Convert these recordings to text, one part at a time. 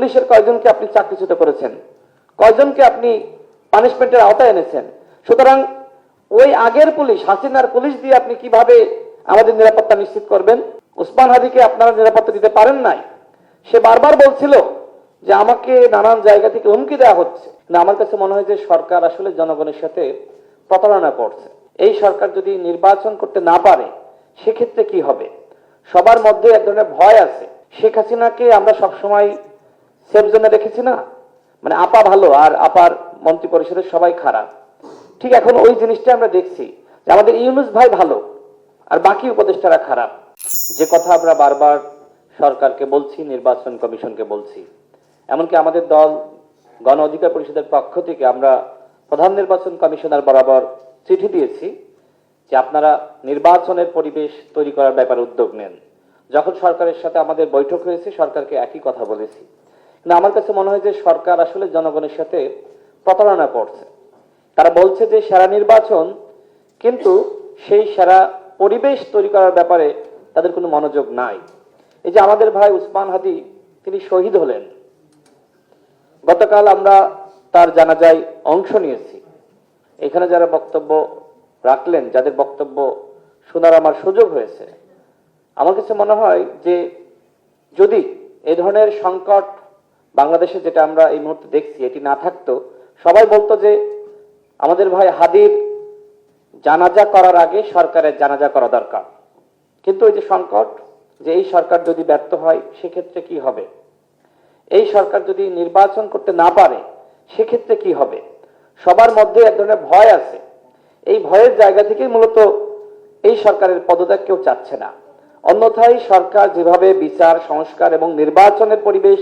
পুলিশের কয়জনকে আপনি চাকরিচ্যুত করেছেন, কয়জনকে আপনি পানিশমেন্টের আওতায় এনেছেন। সুতরাং ওই আগের পুলিশ, হাসিনার পুলিশ দিয়ে আপনি কিভাবে আমাদের নিরাপত্তা নিশ্চিত করবেন? ওসমান হাদিকে আপনারা নিরাপত্তা দিতে পারেন নাই। সে বারবার বলছিল যে আমাকে নানান জায়গা থেকে হুমকি দেওয়া হচ্ছে। না, আমার কাছে মনে হয় যে সরকার আসলে জনগণের সাথে প্রতারণা করছে। এই সরকার যদি নির্বাচন করতে না পারে সেক্ষেত্রে কি হবে? সবার মধ্যে এক ধরনের ভয় আছে। শেখ হাসিনাকে আমরা সবসময় সেফ জোনে রেখেছি না, মানে আপা ভালো আর আপার মন্ত্রী পরিষদের সবাই খারাপ। ঠিক এখন ওই জিনিসটা আমরা দেখছি যে আমাদের ইউনূস ভাই ভালো আর বাকি উপদেষ্টারা খারাপ। যে কথা আমরা বারবার সরকারকে বলছি, নির্বাচন কমিশনকে বলছি, এমনকি আমাদের দল গণ অধিকার পরিষদের পক্ষ থেকে আমরা প্রধান নির্বাচন কমিশনার বরাবর চিঠি দিয়েছি যে আপনারা নির্বাচনের পরিবেশ তৈরি করার ব্যাপারে উদ্যোগ নেন। যখন সরকারের সাথে আমাদের বৈঠক হয়েছে সরকারকে একই কথা বলেছি। কিন্তু আমার কাছে মনে হয় যে সরকার আসলে জনগণের সাথে প্রতারণা করছে। তারা বলছে যে সেরা নির্বাচন, কিন্তু সেই সেরা পরিবেশ তৈরি করার ব্যাপারে তাদের কোনো মনোযোগ নাই। এই যে আমাদের ভাই ওসমান হাদি, তিনি শহীদ হলেন, গতকাল আমরা তার জানাজায় অংশ নিয়েছি। এখানে যারা বক্তব্য রাখলেন, যাদের বক্তব্য শোনার আমার সুযোগ হয়েছে, আমার কাছে মনে হয় যে যদি এই ধরনের সংকট বাংলাদেশে, যেটা আমরা এই মুহূর্তে দেখছি, এটি না থাকতো, সবাই বলতো যে আমাদের ভাই হাদির জানাজা করার আগে সরকারের জানাজা করা দরকার। কিন্তু এই যে সংকট, যে এই সরকার যদি ব্যর্থ হয় সেক্ষেত্রে কি হবে? এই সরকার যদি নির্বাচন করতে না পারে সেক্ষেত্রে কি হবে? সবার মধ্যে এক ধরনের ভয় আছে। এই ভয়ের জায়গা থেকে মূলত এই সরকারের পদত্যাগ কেউ চাচ্ছে না। অন্যথায় সরকার যেভাবে বিচার, সংস্কার এবং নির্বাচনের পরিবেশ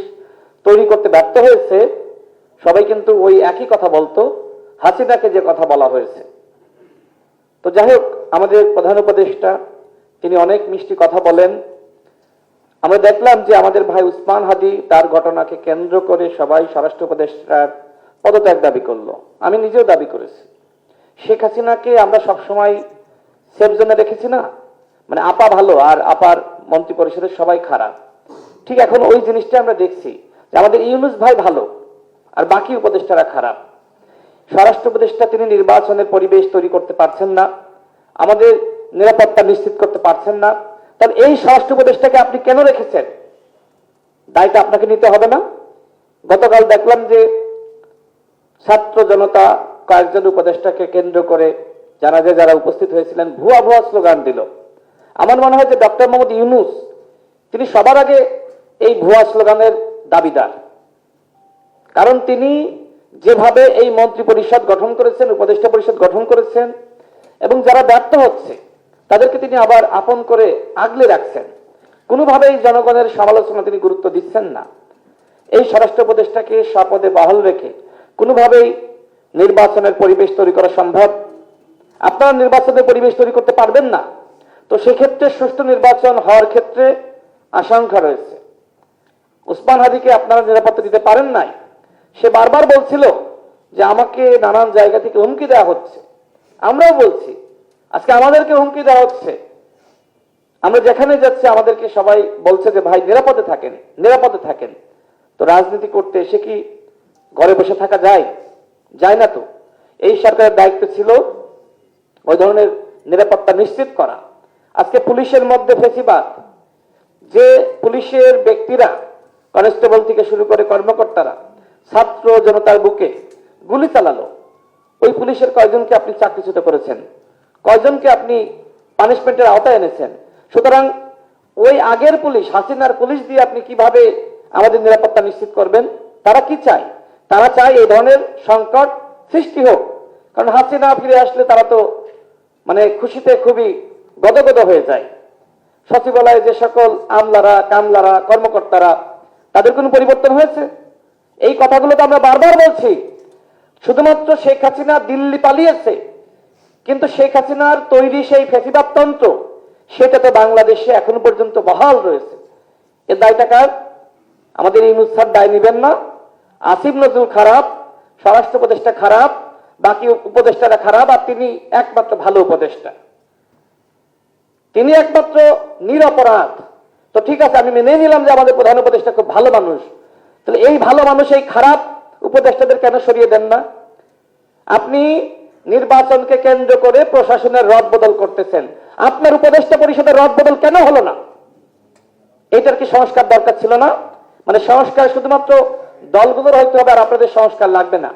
তৈরি করতে ব্যর্থ হয়েছে, সবাই কিন্তু ওই একই কথা বলতো, হাসিনাকে যে কথা বলা হয়েছে। তো যাই হোক, আমাদের প্রধান উপদেষ্টা তিনি অনেক মিষ্টি কথা বলেন। আমরা দেখলাম যে আমাদের ভাই ওসমান হাদি, তার ঘটনাকে কেন্দ্র করে সবাই স্বরাষ্ট্র উপদেষ্টার পদত্যাগ দাবি করলো। আমি নিজেও দাবি করেছি। শেখ হাসিনাকে আমরা সবসময় সেফ জোনে রেখেছি না, মানে আপা ভালো আর আপার মন্ত্রী পরিষদের সবাই খারাপ। ঠিক এখন ওই জিনিসটা আমরা দেখছি যে আমাদের ইউনূস ভাই ভালো আর বাকি উপদেষ্টারা খারাপ। স্বরাষ্ট্র উপদেষ্টা তিনি নির্বাচনের পরিবেশ তৈরি করতে পারছেন না, আমাদের নিরাপত্তা নিশ্চিত করতে পারছেন না। তাহলে এই স্বরাষ্ট্র উপদেষ্টাকে আপনি কেন রেখেছেন? দায়টা আপনাকে নিতে হবে না? গতকাল দেখলাম যে ছাত্র জনতা কয়েকজন উপদেষ্টাকে কেন্দ্র করে জানাজা যারা উপস্থিত হয়েছিলেন ভুয়া ভুয়া স্লোগান দিল। আমার মনে হয় যে ডক্টর মোহাম্মদ ইউনূস তিনি সবার আগে এই ভুয়া স্লোগানের দাবিদার। কারণ তিনি যেভাবে এই মন্ত্রী পরিষদ গঠন করেছেন, উপদেষ্টা পরিষদ গঠন করেছেন, এবং যারা ব্যর্থ হচ্ছে তাদেরকে তিনি আবার আপন করে আগলে রাখছেন। কোনোভাবেই জনগণের সমালোচনা তিনি গুরুত্ব দিচ্ছেন না। এই স্বরাষ্ট্র উপদেষ্টাকে স্বপদে বহাল রেখে কোনোভাবেই নির্বাচনের পরিবেশ তৈরি করা সম্ভব? আপনারা নির্বাচনের পরিবেশ তৈরি করতে পারবেন না। তো সেক্ষেত্রে সুষ্ঠু নির্বাচন হওয়ার ক্ষেত্রে আশঙ্কা রয়েছে। ওসমান হাদিকে আপনারা নিরাপত্তা দিতে পারেন নাই। সে বারবার বলছিল যে আমাকে নানান জায়গা থেকে হুমকি দেওয়া হচ্ছে। আমরাও বলছি, আজকে আমাদেরকে হুমকি দেওয়া হচ্ছে। আমরা যেখানে যাচ্ছি আমাদেরকে সবাই বলছে যে ভাই নিরাপদে থাকেন, নিরাপদে থাকেন। তো রাজনীতি করতে এসে কি ঘরে বসে থাকা যায়? যায় না। তো এই সরকারের দায়িত্ব ছিল ওই ধরনের নিরাপত্তা নিশ্চিত করা। আজকে পুলিশের মধ্যে ফেসিবাদ, যে পুলিশের ব্যক্তিরা, কনস্টেবল থেকে শুরু করে কর্মকর্তারা ছাত্র জনতার বুকে গুলি চালালো, ওই পুলিশের কয়জনকে আপনি চাকরিচ্যুত করেছেন, কয়জনকে আপনি পানিশমেন্টের আওতায় এনেছেন। সুতরাং ওই আগের পুলিশ, হাসিনার পুলিশ দিয়ে আপনি কিভাবে আমাদের নিরাপত্তা নিশ্চিত করবেন? তারা কি চায়? তারা চায় এই ধরনের সংকট সৃষ্টি হোক। কারণ হাসিনা ফিরে আসলে তারা তো মানে খুশিতে খুবই গদগদ হয়ে যায়। সচিবালয়ে যে সকল আমলারা, কামলারা, কর্মকর্তারা, তাদের কোনো পরিবর্তন হয়েছে? এই কথাগুলো তো আমরা বারবার বলছি। শুধুমাত্র শেখ হাসিনা দিল্লি পালিয়েছে, কিন্তু শেখ হাসিনার তৈরি সেই ফ্যাসিবাদ তন্ত্র, সেটা তো বাংলাদেশে এখনো পর্যন্ত বহাল রয়েছে। এর দায়টা কার? আমাদের ইউনূস স্যার দায় নেবেন না। আসিফ নজরুল খারাপ, স্বরাষ্ট্র উপদেষ্টা খারাপ, বাকি উপদেষ্টারা খারাপ, আর তিনি একমাত্র ভালো উপদেষ্টা, তিনি একমাত্র নিরপরাধ। তো ঠিক আছে, আমি মেনে নিলাম যে আমাদের প্রধান উপদেষ্টা খুব ভালো মানুষ, তাহলে এই ভালো মানুষ এই খারাপ উপদেষ্টাদের কেন সরিয়ে দেন না? আপনি নির্বাচনকে কেন্দ্র করে প্রশাসনের রদ বদল করতেছেন, আপনার উপদেষ্টা পরিষদের রদ বদল কেন হলো না? এটার কি সংস্কার দরকার ছিল না? মানে সংস্কার শুধুমাত্র দলগুলোর হইতে হবে আর আপনাদের সংস্কার লাগবে না?